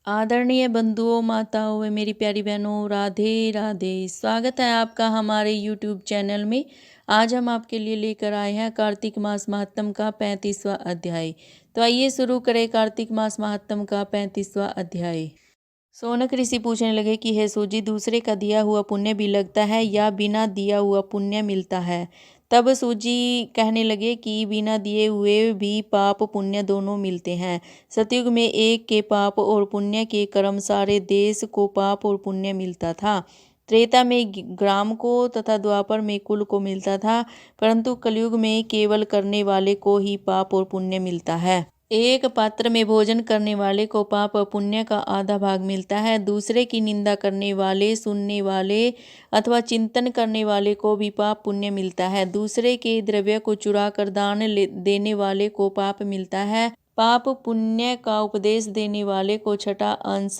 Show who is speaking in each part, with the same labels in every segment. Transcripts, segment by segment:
Speaker 1: आदरणीय बंधुओं, माताओं व मेरी प्यारी बहनों, राधे राधे। स्वागत है आपका हमारे यूट्यूब चैनल में। आज हम आपके लिए लेकर आए हैं कार्तिक मास महात्म का 35वां अध्याय। तो आइए शुरू करें कार्तिक मास महात्म का 35वां अध्याय। सोनक ऋषि पूछने लगे कि हे सूजी, दूसरे का दिया हुआ पुण्य भी लगता है या बिना दिया हुआ पुण्य मिलता है? तब सूजी कहने लगे कि बिना दिए हुए भी पाप पुण्य दोनों मिलते हैं। सतयुग में एक के पाप और पुण्य के कर्म सारे देश को पाप और पुण्य मिलता था। त्रेता में ग्राम को तथा द्वापर में कुल को मिलता था, परंतु कलयुग में केवल करने वाले को ही पाप और पुण्य मिलता है। एक पात्र में भोजन करने वाले को पाप और पुण्य का आधा भाग मिलता है। दूसरे की निंदा करने वाले, सुनने वाले अथवा चिंतन करने वाले को भी पाप पुण्य मिलता है। दूसरे के द्रव्य को चुरा कर दान देने वाले को पाप मिलता है। पाप पुण्य का उपदेश देने वाले को छठा अंश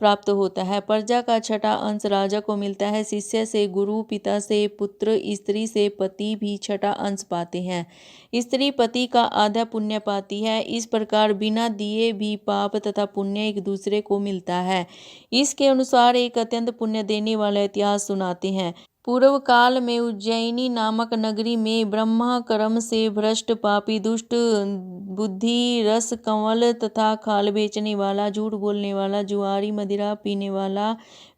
Speaker 1: प्राप्त होता है। प्रजा का छठा अंश राजा को मिलता है। शिष्य से गुरु, पिता से पुत्र, स्त्री से पति भी छठा अंश पाते हैं। स्त्री पति का आधा पुण्य पाती है। इस प्रकार बिना दिए भी पाप तथा पुण्य एक दूसरे को मिलता है। इसके अनुसार एक अत्यंत पुण्य देने वाला इतिहास सुनाते हैं। पूर्व काल में उज्जैनी नामक नगरी में ब्रह्मा कर्म से भ्रष्ट, पापी, दुष्ट, बुद्धि रस कंवल तथा खाल बेचने वाला, झूठ बोलने वाला, जुआरी, मदिरा पीने वाला,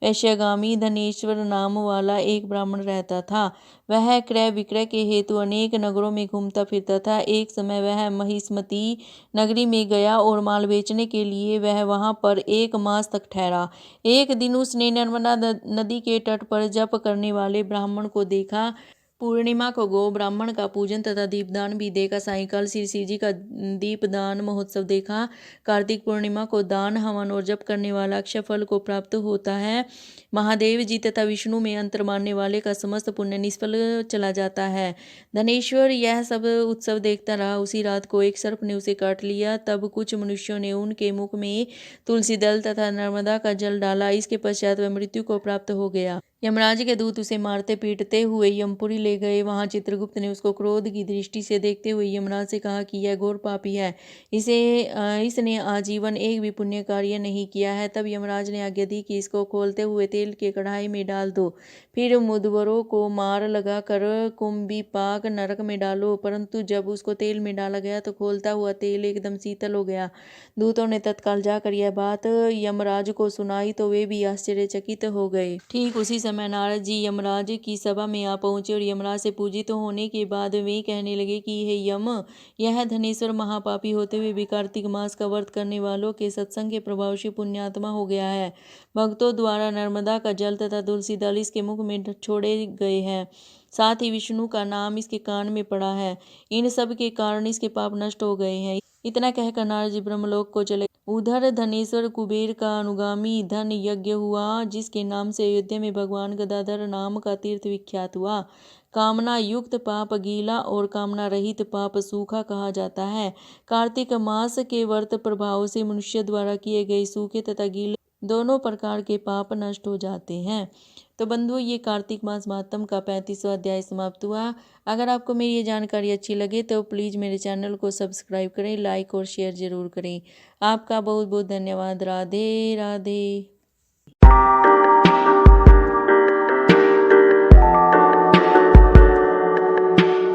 Speaker 1: वैश्यगामी, धनेश्वर नाम वाला एक ब्राह्मण रहता था। वह क्रय विक्रय के हेतु अनेक नगरों में घूमता फिरता था। एक समय वह महिष्मती नगरी में गया और माल बेचने के लिए वह वहां पर 1 मास तक ठहरा। एक दिन उसने नर्मदा नदी के तट पर जप करने वाले ब्राह्मण को देखा। पूर्णिमा को गो ब्राह्मण का पूजन तथा दीपदान भी देखा। सायंकाल श्री शिव जी का दीपदान महोत्सव देखा। कार्तिक पूर्णिमा को दान, हवन और जप करने वाला अक्षय फल को प्राप्त होता है। महादेव जी तथा विष्णु में अंतर मानने वाले का समस्त पुण्य निष्फल चला जाता है। धनेश्वर यह सब उत्सव देखता रहा। उसी रात को एक सर्प ने उसे काट लिया। तब कुछ मनुष्यों ने उनके मुख में तुलसी दल तथा नर्मदा का जल डाला। इसके पश्चात वह मृत्यु को प्राप्त हो गया। यमराज के दूत उसे मारते पीटते हुए यमपुरी ले गए। वहां चित्रगुप्त ने उसको क्रोध की दृष्टि से देखते हुए यमराज से कहा कि यह घोर पापी है, इसने आजीवन एक भी पुण्य कार्य नहीं किया है। तब यमराज ने आज्ञा दी कि इसको खोलते हुए तेल के कढ़ाई में डाल दो, फिर मुदबरों को मार लगाकर कुंभीपाक नरक में डालो। परंतु जब उसको तेल में डाला गया तो खोलता हुआ तेल एकदम शीतल हो गया। दूतों ने तत्काल जाकर यह बात यमराज को सुनाई तो वे भी आश्चर्यचकित हो गए। ठीक उसी समय नारद जी यमराज की सभा में आ पहुंचे और यमराज से पूजित होने के बाद वे कहने लगे कि हे यम, यह धनेश्वर महापापी होते हुए भी कार्तिक मास का व्रत करने वालों के सत्संग के प्रभाव से पुण्यात्मा हो गया है। भक्तों द्वारा नर्मदा का जल तथा तुलसी दल इसके मुख में छोड़े गए हैं। साथ ही विष्णु का नाम इसके कान में पड़ा है। इन सब के कारण इसके पाप नष्ट हो गए हैं। इतना कहकर नारद जी ब्रह्मलोक को चले। उधर धनेश्वर कुबेर का अनुगामी धन यज्ञ हुआ, जिसके नाम से अयोध्या में भगवान गदाधर नाम का तीर्थ विख्यात हुआ। कामना युक्त पाप गीला और कामना रहित पाप सूखा कहा जाता है। कार्तिक मास के व्रत प्रभाव से मनुष्य द्वारा किए गए सूखे तथा गीले दोनों प्रकार के पाप नष्ट हो जाते हैं। तो बंधुओं, ये कार्तिक मास महात्म का 35वां अध्याय समाप्त हुआ। अगर आपको मेरी ये जानकारी अच्छी लगे तो प्लीज़ मेरे चैनल को सब्सक्राइब करें, लाइक और शेयर ज़रूर करें। आपका बहुत बहुत धन्यवाद। राधे राधे।